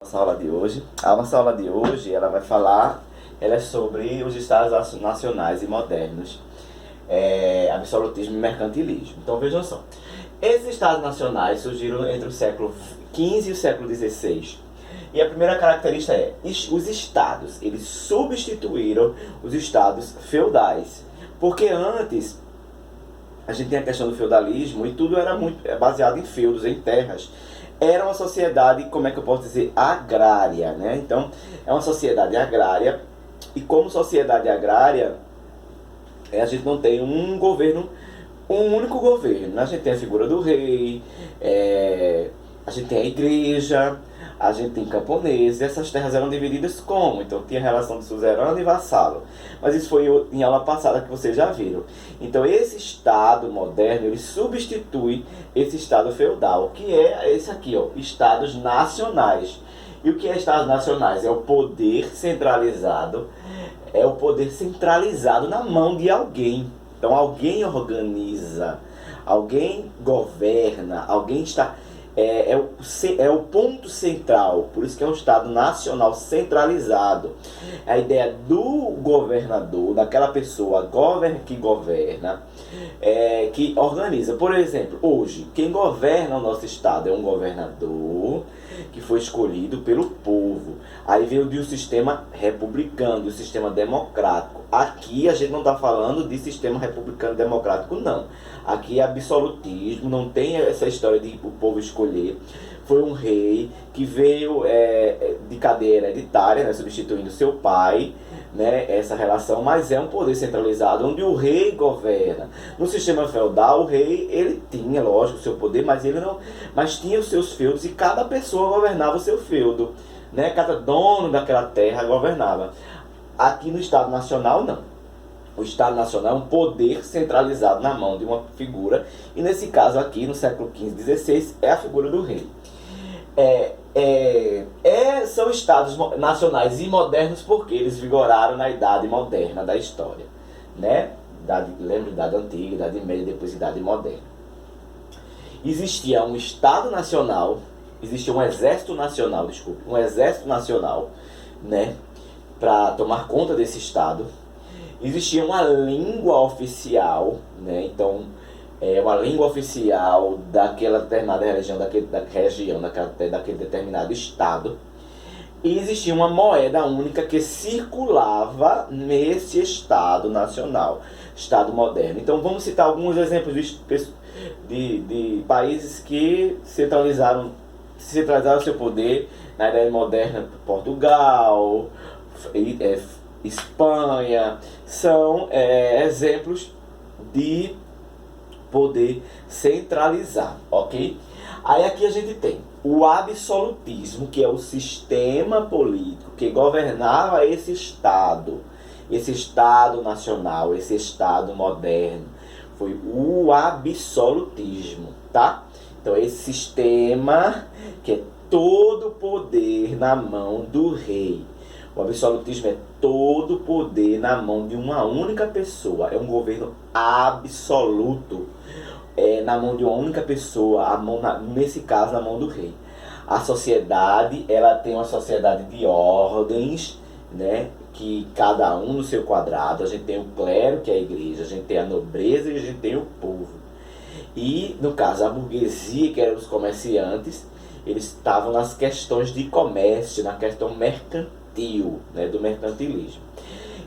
nossa aula de hoje. A nossa aula de hoje, ela é sobre os estados nacionais e modernos, absolutismo e mercantilismo. Então vejam só, esses estados nacionais surgiram entre o século XV e o século XVI. E a primeira característica é, os estados, eles substituíram os estados feudais. Porque antes, a gente tem a questão do feudalismo e tudo era muito baseado em feudos, em terras. Era uma sociedade, como é que eu posso dizer, agrária, né? Então, é uma sociedade agrária, e como sociedade agrária, a gente não tem um governo, um único governo. A gente tem a figura do rei, a gente tem a igreja, a gente tem camponeses. Essas terras eram divididas como? Então tinha relação de suzerano e vassalo. Mas isso foi em aula passada que vocês já viram. Então esse Estado moderno, ele substitui esse Estado feudal, que é esse aqui, ó, Estados nacionais. E o que é Estados nacionais? É o poder centralizado, na mão de alguém. Então alguém organiza, alguém governa, alguém está... É o ponto central, por isso que é um Estado nacional centralizado. A ideia do governador, daquela pessoa que governa, que organiza. Por exemplo, hoje, quem governa o nosso Estado é um governador que foi escolhido pelo povo. Aí veio de um sistema republicano, de um sistema democrático. Aqui a gente não está falando de sistema republicano democrático, não. Aqui é absolutismo, não tem essa história de o povo escolher. Foi um rei que veio de cadeia hereditária, né, substituindo seu pai, né, essa relação, mas é um poder centralizado onde o rei governa. No sistema feudal, o rei, ele tinha, lógico, o seu poder, mas tinha os seus feudos e cada pessoa governava o seu feudo, né? Cada dono daquela terra governava. Aqui no Estado Nacional, não. O Estado Nacional é um poder centralizado na mão de uma figura, e nesse caso aqui, no século XV e XVI, é a figura do rei. São estados nacionais e modernos porque eles vigoraram na idade moderna da história, né? Lembra, idade antiga, idade média, depois idade moderna. Existia um Estado Nacional, existia um Exército Nacional, né? Para tomar conta desse Estado. Existia uma língua oficial, né? Então, uma língua oficial daquela determinada região, daquele determinado estado. E existia uma moeda única que circulava nesse Estado nacional, Estado moderno. Então, vamos citar alguns exemplos de países que centralizaram seu poder na Idade Moderna. Portugal, Espanha, são exemplos de poder centralizado, ok? Aí aqui a gente tem o absolutismo, que é o sistema político que governava esse Estado nacional, esse Estado moderno. Foi o absolutismo, tá? Então esse sistema que é todo o poder na mão do rei. O absolutismo é todo o poder na mão de uma única pessoa. É um governo absoluto. Na mão de uma única pessoa, nesse caso, na mão do rei. A sociedade, ela tem uma sociedade de ordens, né? Que cada um no seu quadrado. A gente tem o clero, que é a igreja. A gente tem a nobreza e a gente tem o povo. E, no caso, a burguesia, que eram os comerciantes, eles estavam nas questões de comércio, na questão mercantil, né, do mercantilismo.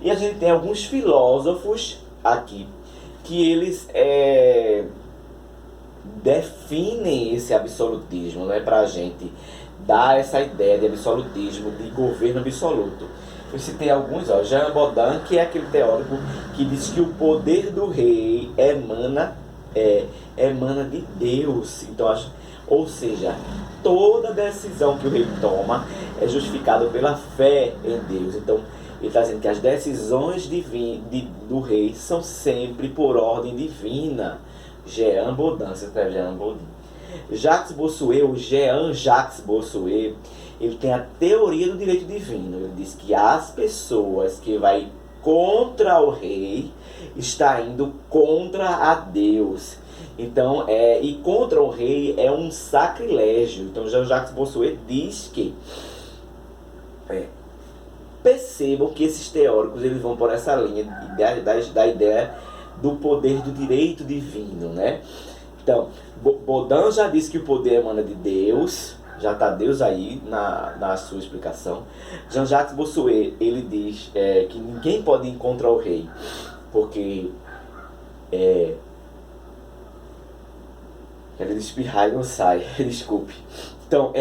E a gente tem alguns filósofos aqui que eles definem esse absolutismo, né, para a gente dar essa ideia de absolutismo, de governo absoluto. Eu citei alguns, Jean Baudin, que é aquele teórico que diz que o poder do rei emana de Deus. Então, ou seja, toda decisão que o rei toma é justificada pela fé em Deus. Então, ele está dizendo que as decisões do rei são sempre por ordem divina. Jean Baudin, se escreve Jean Baudin. Jean-Jacques Bossuet, ele tem a teoria do direito divino. Ele diz que as pessoas que vai contra o rei está indo contra a Deus. Então, e contra o rei é um sacrilégio. Então, Jean-Jacques Bossuet diz que Percebam que esses teóricos eles vão por essa linha da ideia do poder do direito divino, né? Então, Baudin já disse que o poder emana de Deus, já está Deus aí na sua explicação. Jean-Jacques Bossuet, ele diz que ninguém pode ir contra o rei, porque ele espirrar e não sai, desculpe. Então,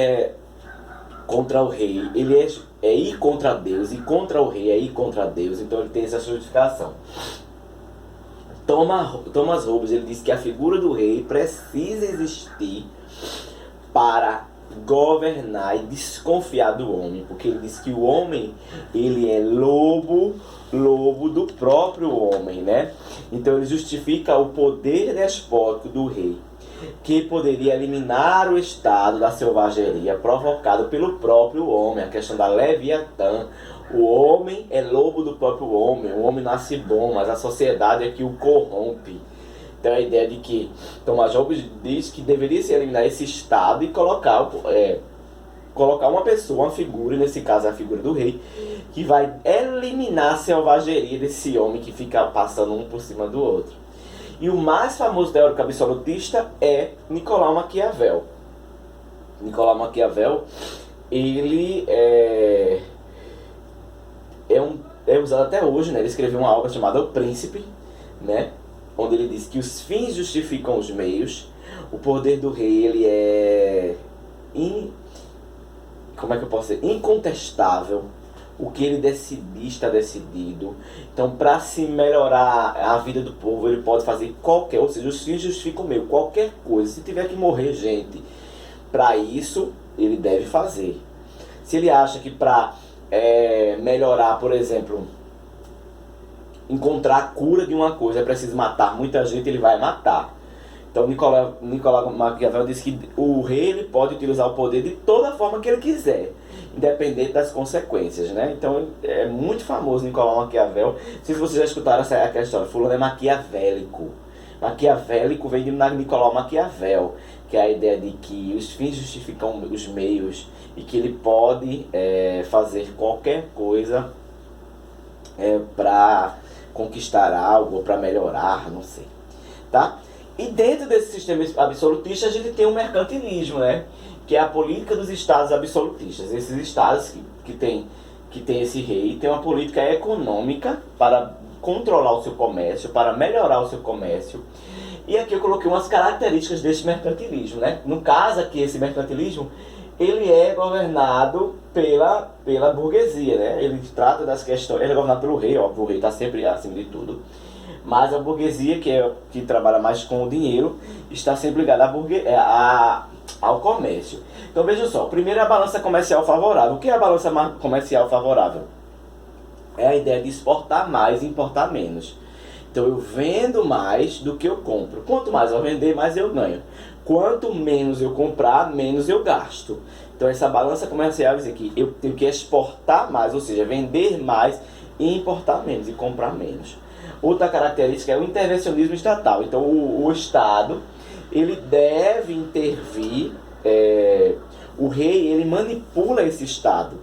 contra o rei, ele é ir contra Deus, e contra o rei é ir contra Deus, então ele tem essa justificação. Thomas Hobbes, ele diz que a figura do rei precisa existir para governar e desconfiar do homem, porque ele diz que o homem, ele é lobo do próprio homem, né? Então ele justifica o poder despótico do rei, que poderia eliminar o estado da selvageria provocado pelo próprio homem, a questão da Leviatã. O homem é lobo do próprio homem, o homem nasce bom, mas a sociedade é que o corrompe. Então a ideia de que Thomas Hobbes diz que deveria se eliminar esse estado e colocar uma pessoa, uma figura, nesse caso a figura do rei, que vai eliminar a selvageria desse homem que fica passando um por cima do outro. E o mais famoso teórico absolutista é Nicolau Maquiavel. Nicolau Maquiavel, ele é usado até hoje, né? Ele escreveu uma obra chamada O Príncipe, né? Onde ele diz que os fins justificam os meios. O poder do rei, ele é incontestável. O que ele decidir está decidido. Então, para se melhorar a vida do povo, ele pode fazer ou seja, os fins justificam o meio, qualquer coisa. Se tiver que morrer gente, para isso, ele deve fazer. Se ele acha que para melhorar, por exemplo, encontrar a cura de uma coisa, é preciso matar muita gente, ele vai matar. Então Nicolau Maquiavel diz que o rei ele pode utilizar o poder de toda forma que ele quiser, independente das consequências, né? Então é muito famoso Nicolau Maquiavel. Não sei se vocês já escutaram aquela história, fulano é maquiavélico. Maquiavélico vem de Nicolau Maquiavel, que é a ideia de que os fins justificam os meios e que ele pode fazer qualquer coisa para conquistar algo ou para melhorar, não sei, tá? E dentro desse sistema absolutista a gente tem o mercantilismo, né? Que é a política dos estados absolutistas. Esses estados que tem esse rei tem uma política econômica para controlar o seu comércio, para melhorar o seu comércio. E aqui eu coloquei umas características desse mercantilismo, né? No caso aqui, esse mercantilismo, ele é governado pela burguesia, né? Ele trata das questões, ele é governado pelo rei, óbvio, o rei está sempre acima de tudo. Mas a burguesia, que trabalha mais com o dinheiro, está sempre ligada ao comércio. Então vejam só, primeiro a balança comercial favorável. O que é a balança comercial favorável? É a ideia de exportar mais e importar menos. Então eu vendo mais do que eu compro. Quanto mais eu vender, mais eu ganho. Quanto menos eu comprar, menos eu gasto. Então essa balança comercial diz que eu tenho que exportar mais, ou seja, vender mais e importar menos e comprar menos. Outra característica é o intervencionismo estatal. Então o Estado ele deve intervir, o rei ele manipula esse Estado,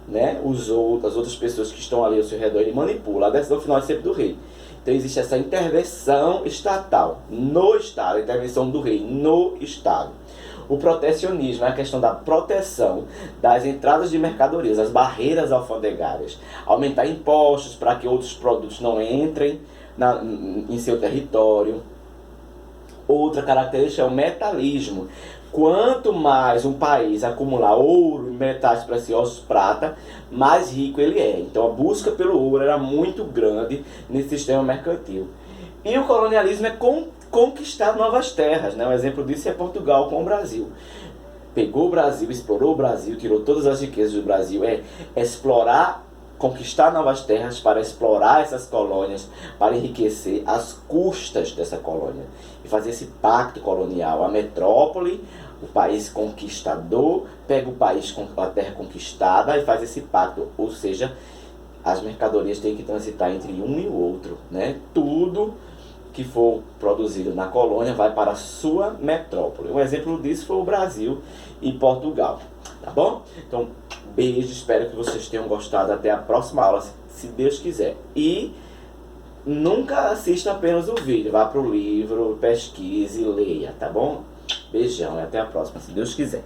né? As outras pessoas que estão ali ao seu redor ele manipula. A decisão final é sempre do rei. Então existe essa intervenção estatal no Estado, a intervenção do rei no Estado. O protecionismo é a questão da proteção das entradas de mercadorias, as barreiras alfandegárias. Aumentar impostos para que outros produtos não entrem em seu território. Outra característica é o metalismo. Quanto mais um país acumular ouro e metais preciosos, prata, mais rico ele é. Então a busca pelo ouro era muito grande nesse sistema mercantil. E o colonialismo é conquistar novas terras, né? Um exemplo disso é Portugal com o Brasil. Pegou o Brasil, explorou o Brasil, tirou todas as riquezas do Brasil. Explorar, conquistar novas terras para explorar essas colônias, para enriquecer as custas dessa colônia. E fazer esse pacto colonial. A metrópole, o país conquistador, pega o país com a terra conquistada e faz esse pacto. Ou seja, as mercadorias têm que transitar entre um e o outro, né? Tudo que for produzido na colônia vai para a sua metrópole. Um exemplo disso foi o Brasil e Portugal, tá bom? Então, beijo, espero que vocês tenham gostado. Até a próxima aula, se Deus quiser. E nunca assista apenas o vídeo, vá pro livro, pesquise e leia, tá bom? Beijão e até a próxima, se Deus quiser.